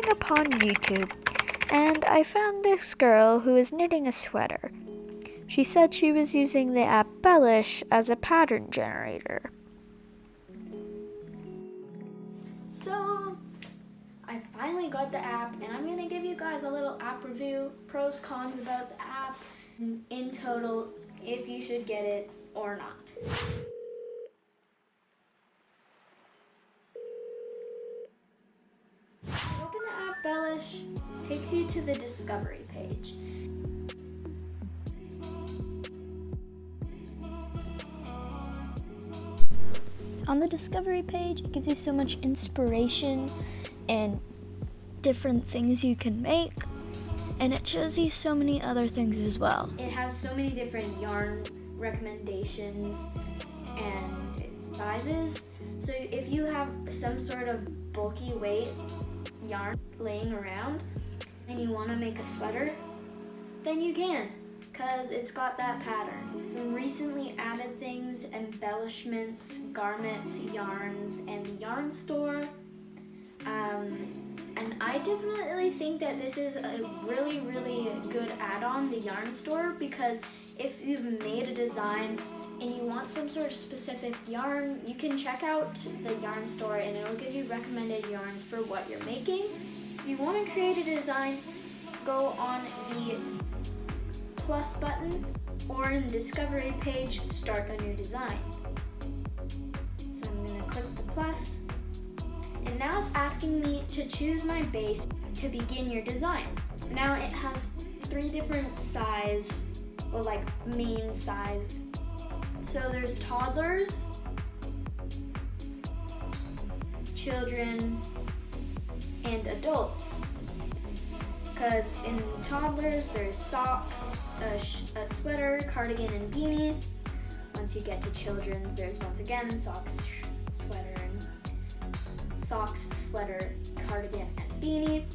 scrolling upon YouTube, and I found this girl who is knitting a sweater. She said she was using the app BELLISH as a pattern generator. So, I finally got the app, and I'm going to give you guys a little app review, pros, cons about the app, in total, if you should get it or not. Open the app BELLISH, takes you to the discovery page. On the discovery page, it gives you so much inspiration and different things you can make, and it shows you so many other things as well. It has so many different yarn recommendations and sizes, so if you have some sort of bulky weight yarn laying around and you want to make a sweater, then you can, because it's got that pattern. We recently added things, embellishments, garments, yarns, and the yarn store. And I definitely think that this is a really, really good add-on, the yarn store, because if you've made a design and you want some sort of specific yarn, you can check out the yarn store and it'll give you recommended yarns for what you're making. If you want to create a design, go on the plus button or in the discovery page, start a new design. So I'm going to click the plus, and now it's asking me to choose my base to begin your design. Now it has 3 different size, well, like main size. So there's toddlers, children, and adults. Because in toddlers, there's socks, a sweater, cardigan, and beanie. Once you get to children's, there's once again socks, sweater, cardigan, and beanie.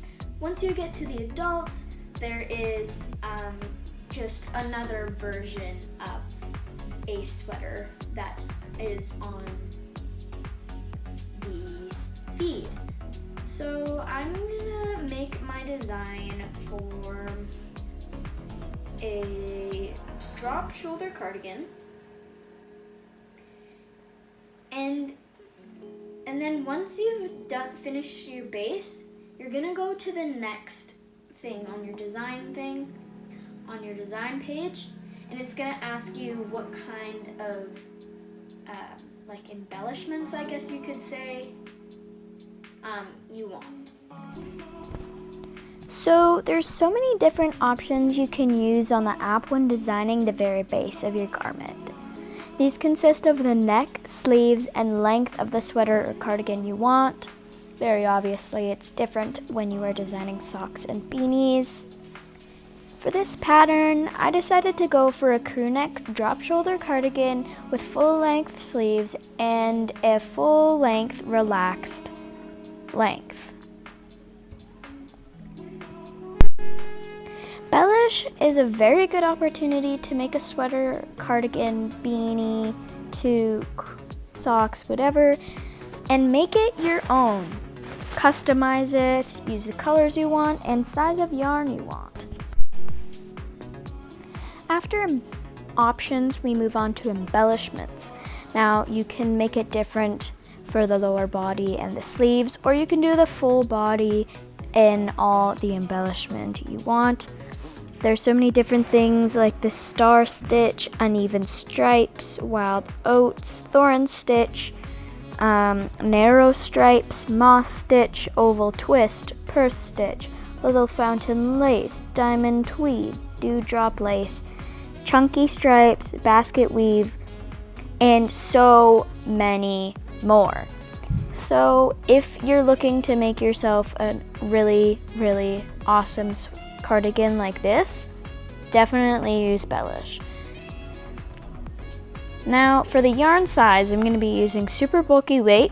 Once you get to the adults, there is just another version of a sweater that is on the feed. So I'm gonna make my design for a drop shoulder cardigan, and then once you've finished your base, you're gonna go to the next thing on your design page, and it's gonna ask you what kind of like embellishments, I guess you could say, you want. So there's so many different options you can use on the app when designing the very base of your garment. These consist of the neck, sleeves, and length of the sweater or cardigan you want. Very obviously, it's different when you are designing socks and beanies. For this pattern, I decided to go for a crew neck drop shoulder cardigan with full length sleeves and a full length relaxed length. BELLISH is a very good opportunity to make a sweater, cardigan, beanie, toque, socks, whatever, and make it your own. Customize it, use the colors you want, and size of yarn you want. After options, we move on to embellishments. Now, you can make it different for the lower body and the sleeves, or you can do the full body and all the embellishment you want. There's so many different things like the star stitch, uneven stripes, wild oats, thorn stitch, narrow stripes, moss stitch, oval twist, purse stitch, little fountain lace, diamond tweed, dewdrop lace, chunky stripes, basket weave, and so many more. So if you're looking to make yourself a really, really awesome cardigan like this, definitely use BELLISH. Now for the yarn size, I'm going to be using super bulky weight.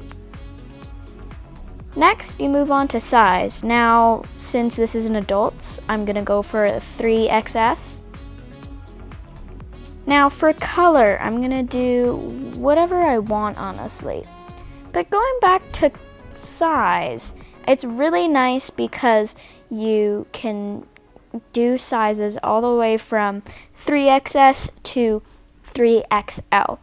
Next, you move on to size. Now, since this is an adults, I'm going to go for a 3XS. Now for color, I'm going to do whatever I want, honestly. But going back to size, It's really nice because you can do sizes all the way from 3XS to 3XL.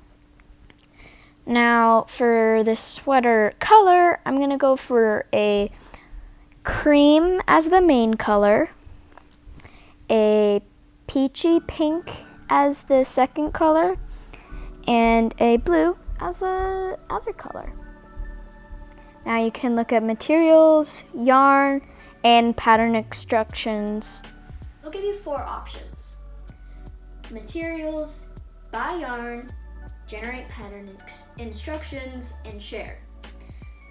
Now for the sweater color, I'm going to go for a cream as the main color, a peachy pink as the second color, and a blue as the other color. Now you can look at materials, yarn, and pattern instructions. I'll give you 4 options: materials, buy yarn, generate pattern instructions, and share.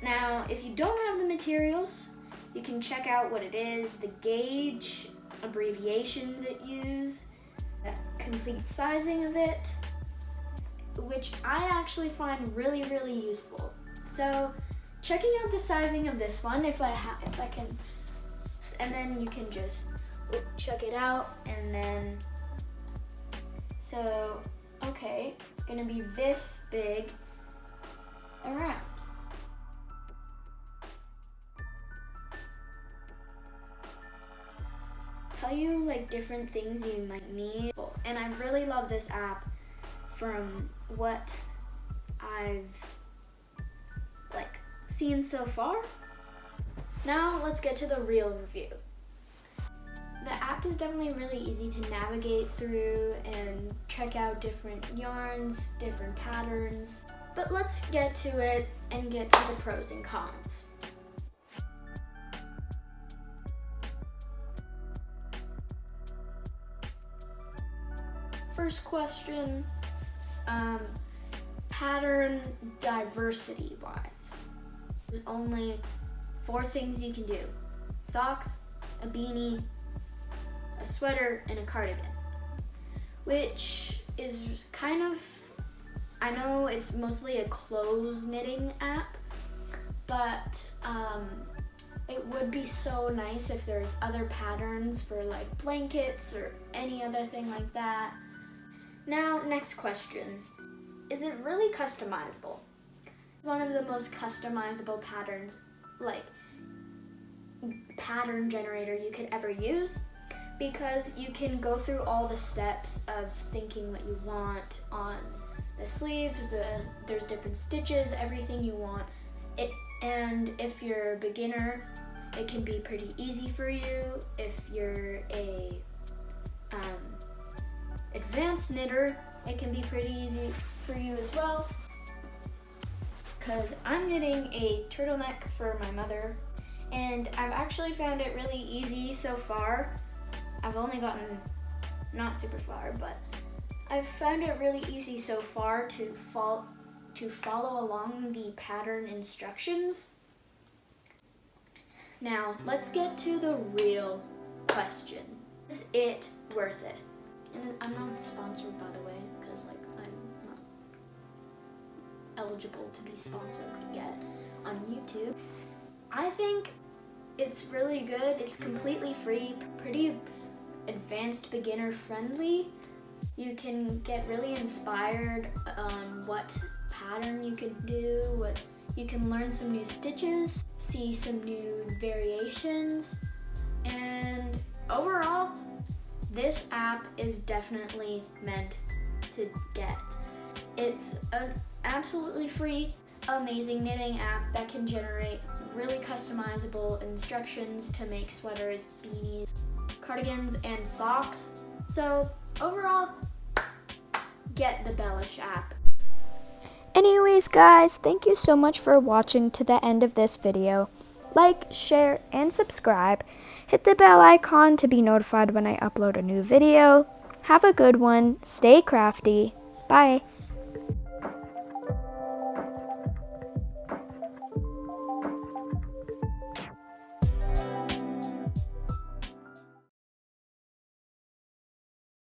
Now, if you don't have the materials, you can check out what it is, the gauge, abbreviations it uses, complete sizing of it, which I actually find really, really useful. So, checking out the sizing of this one, if I can, and then you can just check it out, and then, so, okay, it's gonna be this big around. Tell you like different things you might need, and I really love this app from what I've like seen so far. Now let's get to the real review. The app is definitely really easy to navigate through and check out different yarns, different patterns. But let's get to it and get to the pros and cons. First question, pattern diversity wise. There's only 4 things you can do: socks, a beanie, a sweater, and a cardigan, which is kind of, I know it's mostly a clothes knitting app, but it would be so nice if there's other patterns for like blankets or any other thing like that. Now, next question, is it really customizable? One of the most customizable patterns, like pattern generator you could ever use, because you can go through all the steps of thinking what you want on the sleeves, there's different stitches, everything you want. And if you're a beginner, it can be pretty easy for you. If you're a advanced knitter, it can be pretty easy for you as well. Because I'm knitting a turtleneck for my mother, and I've actually found it really easy so far. I've only gotten not super far, but I've found it really easy so far to follow along the pattern instructions. Now, let's get to the real question. Is it worth it? And I'm not sponsored, by the way, because like I'm not eligible to be sponsored yet on YouTube. I think it's really good. It's completely free, pretty advanced, beginner friendly. You can get really inspired on what pattern you can do, you can learn some new stitches, see some new variations, and overall, this app is definitely meant to get. It's an absolutely free, amazing knitting app that can generate really customizable instructions to make sweaters, beanies, cardigans, and socks. So overall, get the BELLISH app. Anyways guys, thank you so much for watching to the end of this video. Like, share, and subscribe. Hit the bell icon to be notified when I upload a new video. Have a good one. Stay crafty. Bye.